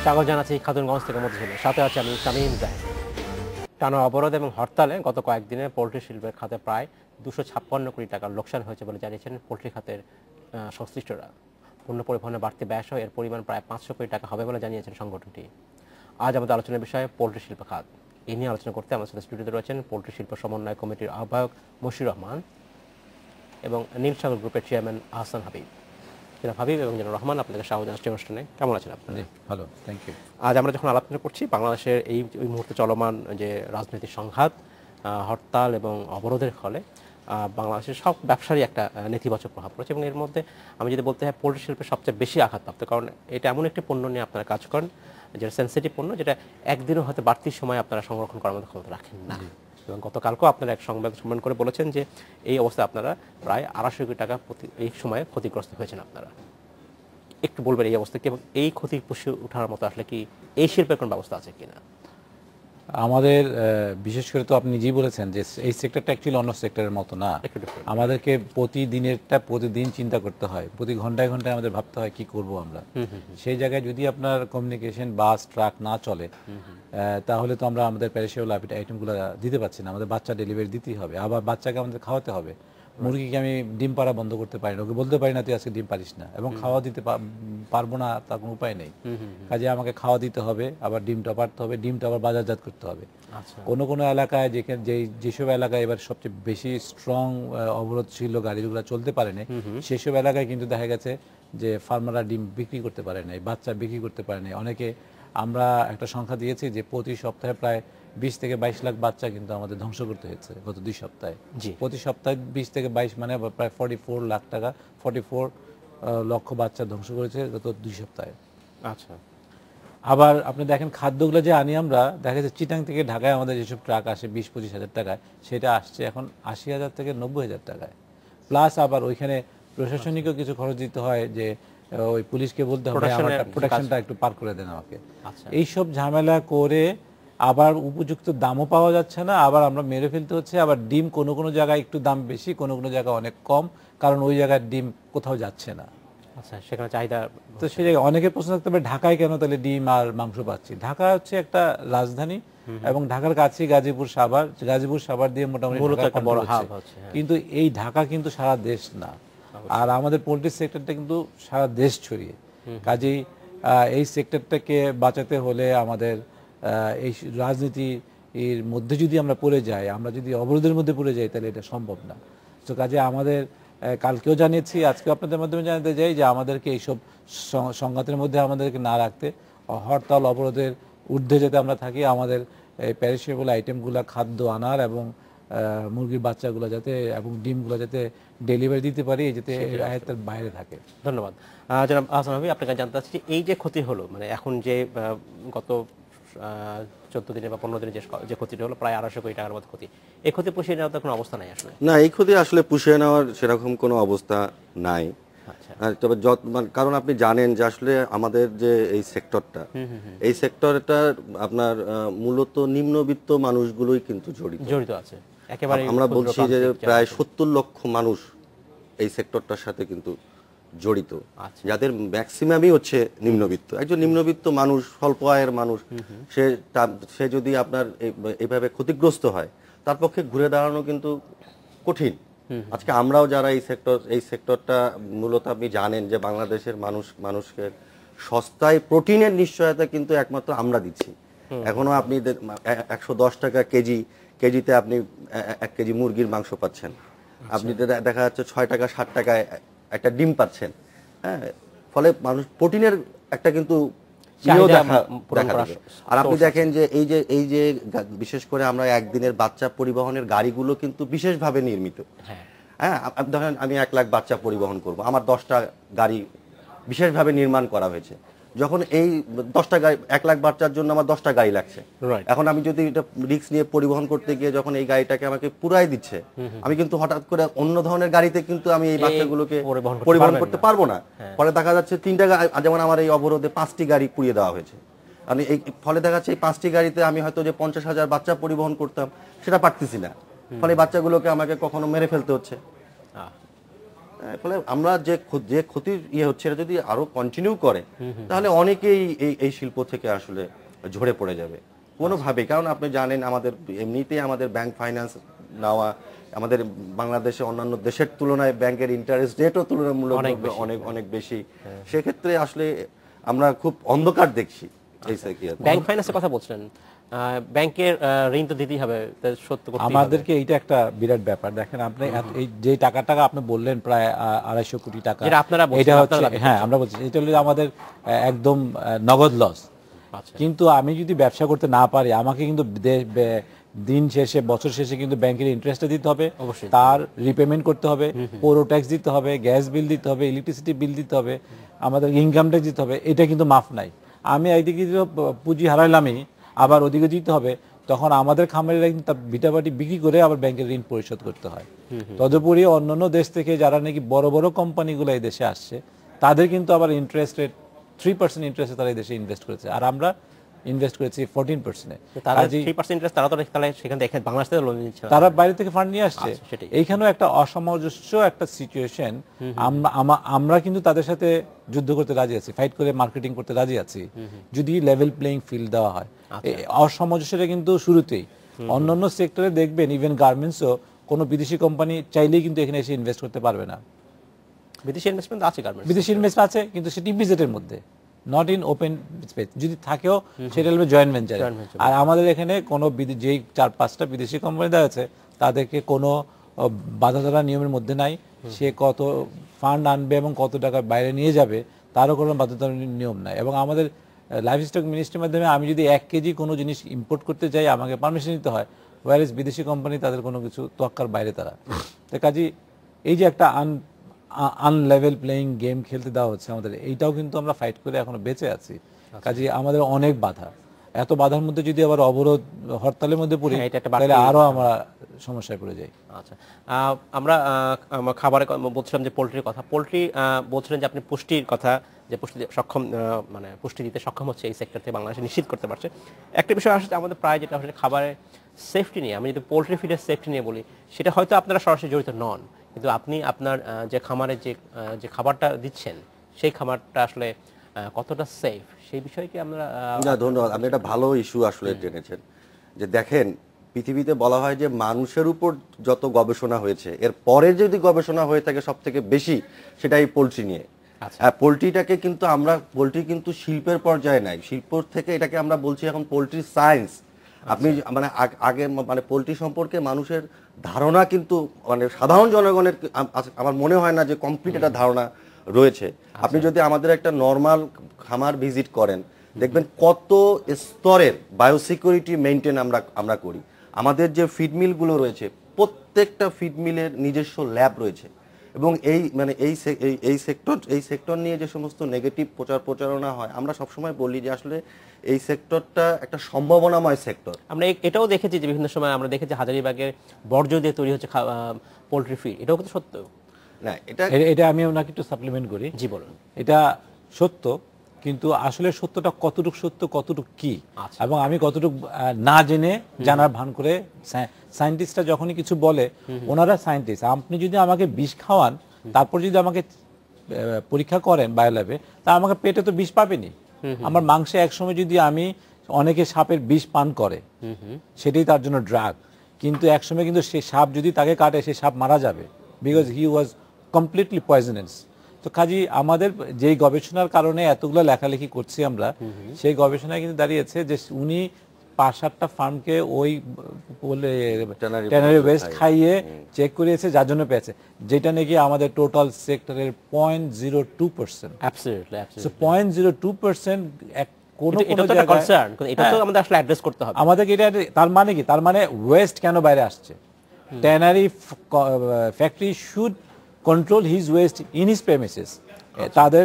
স্বাগত জানাচ্ছি খাতুনগঞ্জ থেকে মধ্যে সাথে আছে আমি তামিম জাহিদ। টানা অবরোধ এবং হরতালে গত কয়েকদিনে পোলট্রি শিল্পের খাতে প্রায় 256 কোটি টাকার লোকসান হয়েছে বলে জানিয়েছেন পোলট্রি খাতের সংশ্লিষ্টরা। পণ্য পরিবহনে বাড়তি ব্যয়সহ এর পরিমাণ প্রায় 500 কোটি টাকা হবে বলে জানিয়েছেন সংগঠনটি। আজ আমাদের আলোচনার বিষয়ে পোলট্রি শিল্প খাত। এই নিয়ে আলোচনা করতে আমার সাথে স্টুডিওতে রয়েছেন পোলট্রি শিল্প সমন্বয় কমিটির আহ্বায়ক মশির রহমান এবং নীলসাগর গ্রুপের চেয়ারম্যান আহসান হাবিব। জনাব হাবিব এবং জনাব রহমান, আপনাকে স্বাগত জানাচ্ছি অনুষ্ঠানে। কেমন আছেন আপনি? ভালো, থ্যাংক ইউ। আজ আমরা যখন আলোচনা করছি বাংলাদেশের এই মুহূর্তে চলমান যে রাজনৈতিক সংঘাত, হরতাল এবং অবরোধের ফলে বাংলাদেশের সব ব্যবসারই একটা নেতিবাচক প্রভাব পড়েছে এবং এর মধ্যে আমি যদি বলতে হয় পোলট্রি শিল্পের সবচেয়ে বেশি আঘাতপ্রাপ্ত, কারণ এটা এমন একটি পণ্য নিয়ে আপনারা কাজ করেন যেটা সেন্সিটিভ পণ্য, যেটা একদিনও হয়তো বাড়তি সময় আপনারা সংরক্ষণ করার মতো ক্ষমতা রাখেন না। এবং গতকালকেও আপনারা এক সংবাদ সম্মেলন করে বলেছেন যে এই অবস্থায় আপনারা প্রায় 250 কোটি টাকা এই সময়ে ক্ষতিগ্রস্ত হয়েছেন আপনারা। একটু বলবেন এই অবস্থা কি এবং এই ক্ষতি পুষিয়ে ওঠার মতো আসলে কি এই শিল্পের কোনো ব্যবস্থা আছে কিনা? আমাদের বিশেষ করে তো আপনি নিজেই বলেছেন যে এই সেক্টরটা অ্যাকচুয়ালি অন্য সেক্টরের মতো না। আমাদেরকে প্রতিদিন চিন্তা করতে হয়, প্রতি ঘন্টায় ঘন্টায় আমাদের ভাবতে হয় কি করব আমরা। সেই জায়গায় যদি আপনার কমিউনিকেশন বাস ট্রাক না চলে তাহলে তো আমরা আমাদের পেরিশেবল আইটেমগুলো দিতে পারছি না। আমাদের বাচ্চা ডেলিভারি দিতেই হবে, আবার বাচ্চাকে আমাদের খাওয়াতে হবে। মুরগিকে আমি ডিম পাড়া বন্ধ করতে পারি না, ওকে বলতে পারি না তুই আজকে ডিম পারিস না, এবং খাওয়া দিতে পারবো না তার কোনো উপায় নেই। কাজে আমাকে খাওয়া দিতে হবে, আবার ডিমটা পারতে হবে, ডিমটা আবার বাজারজাত করতে হবে। কোনো কোনো এলাকায় যেসব এলাকায় এবার সবচেয়ে বেশি স্ট্রং অবরোধ ছিল, গাড়িগুলো চলতে পারেনি, সেসব এলাকায় কিন্তু দেখা গেছে যে ফার্মাররা ডিম বিক্রি করতে পারে নাই, বাচ্চা বিক্রি করতে পারে নাই। অনেকে, আমরা একটা সংখ্যা দিয়েছি যে প্রতি সপ্তাহে প্রায় 20 থেকে 22 লাখ বাচ্চা কিন্তু আমাদের ধ্বংস করতে হয়েছে গত 2 সপ্তাহে। প্রতি সপ্তাহে 20 থেকে 22 মানে প্রায় 44 লাখ টাকা, 44 লক্ষ বাচ্চা ধ্বংস করেছে গত 2 সপ্তাহে। আচ্ছা, আবার আপনি দেখেন খাদ্যগুলো যে আনি আমরা, দেখা যাচ্ছে চিটাং থেকে ঢাকায় আমাদের যেসব ট্রাক আসে 20-25 হাজার টাকায়, সেটা আসছে এখন 80,000 থেকে 90,000 টাকায়। প্লাস আবার ওইখানে প্রশাসনিকও কিছু খরচ দিতে হয়, যে ওই পুলিশকে বলতে হবে আমার প্রোটেকশনটা একটু পার করে দেন আমাকে। এইসব ঝামেলা করে আবার উপযুক্ত দামও পাওয়া যাচ্ছে না, আবার আমরা মেরে ফেলতে হচ্ছে। আবার ডিম কোনো কোনো জায়গায় একটু দাম বেশি, কোনো কোনো জায়গায় অনেক কম, কারণ ওই জায়গায় ডিম কোথাও যাচ্ছে না। আচ্ছা, সেখানে চাহিদা। তো সেই জায়গায় অনেকে প্রশ্ন করতে পারে ঢাকায় কেন তাহলে ডিম আর মাংস পাচ্ছি। ঢাকা হচ্ছে একটা রাজধানী এবং ঢাকার কাছে গাজীপুর সাভার দিয়ে মোটামুটি একটা বড় হাব, কিন্তু এই ঢাকা কিন্তু সারা দেশ না। আর আমাদের পোল্ট্রি সেক্টরটা কিন্তু সারা দেশ ছড়িয়ে। কাজেই এই সেক্টরটাকে বাঁচাতে হলে আমাদের এই রাজনীতির মধ্যে যদি আমরা পড়ে যাই, আমরা যদি অবরোধের মধ্যে পড়ে যাই, তাহলে এটা সম্ভব না। তো কাজে আমাদের কালকেও জানিয়েছি, আজকে আপনাদের মাধ্যমে জানাতে চাই যে আমাদেরকে এইসব সংঘাতের মধ্যে আমাদেরকে না রাখতে, হরতাল অবরোধের ঊর্ধ্বে যাতে আমরা থাকি, আমাদের প্যারিশেবল আইটেমগুলো, খাদ্য আনার এবং মুরগির বাচ্চাগুলো যাতে এবং ডিমগুলো যাতে ডেলিভারি দিতে পারি, যাতে আয়ত্তের বাইরে থাকে। ধন্যবাদ। জনাব আহসান হাবিব, আপনাকে জানতে চাচ্ছি এই যে ক্ষতি হলো, মানে এখন যে গত 14 দিনে বা 15 দিনে যে ক্ষতিটা হলো প্রায় 250 কোটি টাকার মতো ক্ষতি, এই ক্ষতি পুষিয়ে নেওয়ার তো কোনো অবস্থা নাই আসলে? না, এই ক্ষতি আসলে পুষিয়ে নেওয়ার সেরকম কোনো অবস্থা নাই। তবে কারণ আপনি জানেন যে আসলে আমাদের যে এই সেক্টরটা আপনার মূলত নিম্নবিত্ত মানুষগুলোই কিন্তু জড়িত আছে। আমরা বলছি যে প্রায় 70 লক্ষ মানুষ এই সেক্টরটার সাথে কিন্তু জড়িত, যাদের ম্যাক্সিমামই হচ্ছে নিম্নবিত্ত। একজন নিম্নবিত্ত মানুষ, স্বল্প আয়ের মানুষ, সে যদি আপনার এইভাবে ক্ষতিগ্রস্ত হয়, তার পক্ষে ঘুরে দাঁড়ানো কিন্তু কঠিন। আজকে আমরাও যারা এই সেক্টরটা মূলত, আপনি জানেন যে বাংলাদেশের মানুষকে সস্তায় প্রোটিনের নিশ্চয়তা কিন্তু একমাত্র আমরা দিচ্ছি। এখনো আপনি 110 টাকা কেজিতে আপনি 1 কেজি মুরগির মাংস পাচ্ছেন, আপনি দেখা যাচ্ছে 6 টাকা 7 টাকায় একটা ডিম পাচ্ছেন। হ্যাঁ, ফলে মানুষ প্রোটিনের একটা কিন্তু আর আপনি দেখেন যে এই যে বিশেষ করে আমরা একদিনের বাচ্চা পরিবহনের গাড়িগুলো কিন্তু বিশেষভাবে নির্মিত। হ্যাঁ, ধরেন আমি 1 লাখ বাচ্চা পরিবহন করব, আমার 10টা গাড়ি বিশেষভাবে নির্মাণ করা হয়েছে। যখন এই 10টা গাড়ি, 1 লাখ বাচ্চার জন্য আমার 10টা গাড়ি লাগছে। এখন আমি যদি এটা রিস্ক নিয়ে পরিবহন করতে গিয়ে যখন এই গাড়িটাকে আমাকে পুরাই দিচ্ছে, আমি কিন্তু হঠাৎ করে অন্য ধরনের গাড়িতে কিন্তু আমি এই বাচ্চাগুলোকে পরিবহন করতে পারবো না। ফলে দেখা যাচ্ছে 3টা, যেমন আমার এই অবরোধে 5টি গাড়ি পুড়িয়ে দেওয়া হয়েছে। আমি এই ফলে দেখা যাচ্ছে এই 5টি গাড়িতে আমি হয়তো যে 50,000 বাচ্চা পরিবহন করতাম সেটা পারতেছি না। ফলে বাচ্চাগুলোকে আমাকে কখনো মেরে ফেলতে হচ্ছে। ফলে আমরা যে ক্ষতির হচ্ছে এটা যদি আরো কন্টিনিউ করে তাহলে অনেকেই এই শিল্প থেকে আসলে ঝরে পড়ে যাবে কোনোভাবে। কারণ আপনি জানেন আমাদের এমনিতেই আমাদের ব্যাংক ফাইন্যান্স নেওয়া আমাদের বাংলাদেশে অন্যান্য দেশের তুলনায় ব্যাংকের ইন্টারেস্ট রেটও তুলনামূলক অনেক অনেক বেশি। সেক্ষেত্রে আসলে আমরা খুব অন্ধকার দেখছি এই সেক্টরে। ব্যাংক ফাইন্যান্সের কথা বলছেন, ব্যাংকের ঋণ তো দিতেই হবে, সত্য করতে আমাদেরকে এইটা একটা বিরাট ব্যাপার। দেখেন আপনি এই যে টাকাটা আপনি বললেন প্রায় 250 কোটি টাকা, এটা হচ্ছে হ্যাঁ আমরা বলছি এটা হলো আমাদের একদম নগদ লস। কিন্তু আমি যদি ব্যবসা করতে না পারি আমাকে কিন্তু দিন শেষে বছর শেষে কিন্তু ব্যাংকের ইন্টারেস্টটা দিতে হবে, তার রিপেমেন্ট করতে হবে, পৌর ট্যাক্স দিতে হবে, গ্যাস বিল দিতে হবে, ইলেকট্রিসিটি বিল দিতে হবে, আমাদের ইনকাম ট্যাক্স দিতে হবে। এটা কিন্তু মাফ নাই। আমি একদিকে পুঁজি হারাইলামই আবার ওদিকে দিতে হবে, তখন আমাদের খামারিরা কিন্তু তার ভিটাবাটি বিক্রি করে আবার ব্যাংকের ঋণ পরিশোধ করতে হয়। তদুপরি অন্যান্য দেশ থেকে যারা নাকি বড় বড় কোম্পানিগুলো এই দেশে আসছে তাদের কিন্তু আবার ইন্টারেস্ট রেট 3% ইন্টারেস্টে তারা এই দেশে ইনভেস্ট করেছে, আর আমরা ইনভেস্ট করেছি 14%। তারা বাইরে থেকে ফান্ড নিয়ে আসছে। এইখানেও একটা অসামঞ্জস্য একটা সিচুয়েশন। আমরা কিন্তু তাদের সাথে যুদ্ধ করতে রাজি আছি, ফাইট করে মার্কেটিং করতে রাজি আছি যদি লেভেল প্লেইং ফিল্ড দেওয়া হয়। অসামঞ্জস্যটা কিন্তু শুরুতেই। অন্যান্য সেক্টরে দেখবেন ইভেন গার্মেন্টসও কোনো বিদেশি কোম্পানি চাইলেই কিন্তু এখানে এসে ইনভেস্ট করতে পারবে না। বিদেশি ইনভেস্টমেন্ট আছে, বিদেশি ইনভেস্ট আছে কিন্তু সেটি ইপিজেডের মধ্যে, নট ইন ওপেন স্পেস। যদি থাকেও সেটা হলো জয়েন্ট ভেঞ্চার। আর আমাদের এখানে কোনো যেই 4-5টা বিদেশি কোম্পানি দেওয়া আছে তাদেরকে কোনো বাধা ধরা নিয়মের মধ্যে নাই। সে কত ফান্ড আনবে এবং কত টাকা বাইরে নিয়ে যাবে তারও কোনো বাধা ধরার নিয়ম নাই। এবং আমাদের লাইফ স্টক মিনিস্ট্রির মাধ্যমে আমি যদি 1 কেজি কোনো জিনিস ইম্পোর্ট করতে যাই আমাকে পারমিশন নিতে হয়, ওয়ারেস বিদেশি কোম্পানি তাদের কোনো কিছু তোয়াক্কার বাইরে তারা। তো কাজে এই যে একটা আনলেভেল প্লেইং গেম খেলতে দেওয়া হচ্ছে আমাদের, এইটাও কিন্তু আমরা ফাইট করে এখনো বেঁচে আছি। কাজে আমাদের অনেক বাধা, এত বাধার মধ্যে যদি আবার অবরোধ হরতালের মধ্যে পড়ি তাহলে আরো আমরা সমস্যায় পড়ে যাই। আচ্ছা, আমরা খাবারে বলছিলাম যে পোলট্রির কথা, পোলট্রি বলছিলেন যে আপনি পুষ্টির কথা, যে পুষ্টি সক্ষম মানে পুষ্টি দিতে সক্ষম হচ্ছে এই সেক্টর থেকে বাংলাদেশে নিশ্চিত করতে পারছে। একটা বিষয় আসলে আমাদের প্রায় যেটা হচ্ছে খাবারের সেফটি নিয়ে, আমি যদি পোলট্রি ফিডের সেফটি নিয়ে বলি, সেটা হয়তো আপনারা সরাসরি জড়িত নন, কিন্তু আপনি আপনার যে খামারে যে খাবারটা দিচ্ছেন সেই খাবারটা আসলে কতটা সেফ সেই বিষয়ে কি আমরা? ধন্যবাদ, আপনি একটা ভালো ইস্যু আসলে জেনেছেন। যে দেখেন পৃথিবীতে বলা হয় যে মানুষের উপর যত গবেষণা হয়েছে এর পরে যদি গবেষণা হয়ে থাকে সব থেকে বেশি সেটা এই পোলট্রি নিয়ে। পোলট্রিটাকে কিন্তু পোলট্রি কিন্তু শিল্পের পর্যায়ে নাই, শিল্প থেকে এটাকে আমরা বলছি এখন পোলট্রি সায়েন্স। আপনি মানে আগে মানে পোলট্রি সম্পর্কে মানুষের ধারণা কিন্তু মানে সাধারণ জনগণের আমার মনে হয় না যে কমপ্লিট একটা ধারণা রয়েছে। আপনি যদি আমাদের একটা নর্মাল খামার ভিজিট করেন দেখবেন কত স্তরের বায়োসিকিউরিটি মেইনটেইন আমরা করি। আমাদের যে ফিড মিলগুলো রয়েছে প্রত্যেকটা ফিড মিলের নিজস্ব ল্যাব রয়েছে। এবং এই সেক্টর নিয়ে যে সমস্ত নেগেটিভ প্রচারণা হয় আমরা সবসময় বলি যে আসলে এই সেক্টরটা একটা সম্ভাবনাময় সেক্টর। আমরা এটাও দেখেছি যে বিভিন্ন সময় আমরা দেখেছি হাজারীবাগের বর্জ্য দিয়ে তৈরি হচ্ছে পোলট্রি ফিড, এটাও কিন্তু সত্য না? এটা আমি ওনাকে একটু সাপ্লিমেন্ট করি। জি বলুন। এটা সত্য, কিন্তু আসলে সত্যটা কতটুকু সত্য কতটুকু কি, এবং আমি কতটুকু না জেনে জানার ভান করে, সায়েন্টিস্টরা যখনই কিছু বলে ওনারা সায়েন্টিস্ট, আপনি যদি আমাকে বিষ খাওয়ান তারপর যদি আমাকে পরীক্ষা করেন বায়োল্যাবে তা আমাকে পেটে তো বিষ পাবেনি। আমার মাংসে একসময় যদি আমি অনেকে সাপের বিষ পান করে সেটাই তার জন্য ড্রাগ, কিন্তু একসময় কিন্তু সেই সাপ যদি তাকে কাটে সেই সাপ মারা যাবে, because he was completely poisonous. তো কাজী আমাদের যেই গবেষণার কারণে এতগুলো লেখালেখি করছি আমরা, সেই গবেষণায় কিন্তু দাঁড়িয়েছে যে উনি 5-7টা ফার্মকে ওই ট্যানারি ওয়েস্ট খাইয়ে চেক করিয়েছে, যার জন্য পেয়েছে, যেটা নাকি আমাদের টোটাল সেক্টরের 0.02%। 0.02% আমাদেরকে এটা, তার মানে কি? তার মানে ওয়েস্ট কেন বাইরে আসছে? Tannery factory should control his West in his premises. তাদের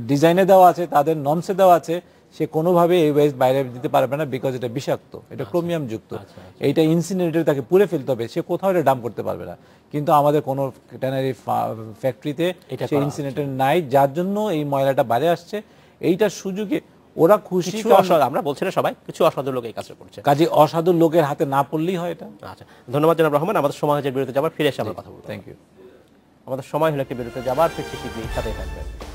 ডিজাইনে দেওয়া আছে, তাদের নর্মসে দেওয়া আছে, সে কোনোভাবে এই ওয়েস্ট বাইরে দিতে পারবে না, বিকজ এটা বিষাক্ত, এটা ক্রোমিয়াম যুক্ত, এইটা ইনসিনারেটরে তাকে পুড়ে ফেলতে হবে, সে কোথাও এটা ডাম্প করতে পারবে না। কিন্তু আমাদের কোনো ট্যানারি ফ্যাক্টরিতে সেই ইনসিনারেটর নাই, যার জন্য এই ময়লাটা বাইরে আসছে। এইটার সুযোগে ওরা খুশি, আমরা বলছি না সবাই, কিছু অসাধু লোক এই কাজটা করছে, কাজে অসাধু লোকের হাতে না পড়লেই হয় এটা। আচ্ছা, ধন্যবাদ জনাব রহমান। আমাদের সমাজের বিরুদ্ধে যাবার ফিরে এসে আমরা কথা বলবো। Thank you. আমাদের সময় হলো একটি বিরতি, আবার ফিরছি শীঘ্রই, সাথেই থাকবেন।